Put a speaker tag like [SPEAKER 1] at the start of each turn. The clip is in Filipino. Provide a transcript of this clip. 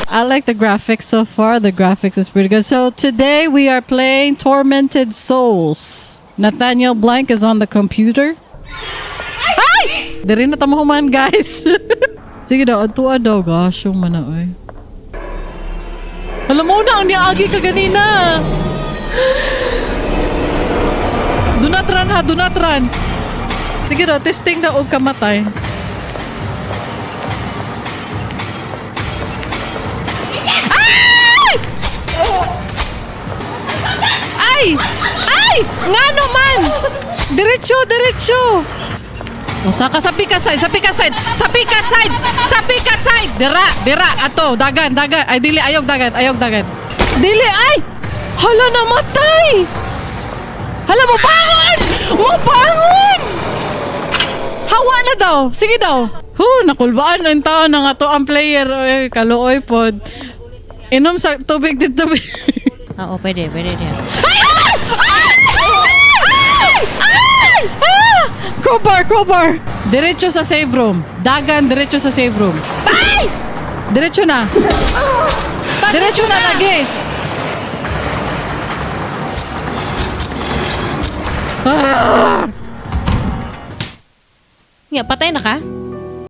[SPEAKER 1] I like the graphics so far. The graphics is pretty good. So today we are playing Tormented Souls. Nathaniel Blank is on the computer. Ay! Dari na tamahuman, guys. Sige daw, atuwa daw. Gosh, yung mana, oy. Alam mo na, ang niyaagi ka ganina. Do not run ha, do not run. Sige daw, testing daw og kamatay. Ay! Ay! Ngano man! Diretso, diretso! O, saka sa pika side, sa pika side, sa pika side, sa pika side! Dira, dira, ato, dagan, dagan. Ay, dili, ayog dagan, ayog dagan. Dili, ay! Hala, namatay! Hala, mo bangon! Mo bangon! Hawa na daw, sige daw. Nakulbaan ang tao ng ato ang player. Oy, kaluoy pod. Inom sa tubig dito.
[SPEAKER 2] Oo, pwede din.
[SPEAKER 1] Crowbar! Diretso sa save room. Dagan, diretso sa save room. Ay! Diretso na. Diretso na, lagi.
[SPEAKER 2] Nga, patay na ka?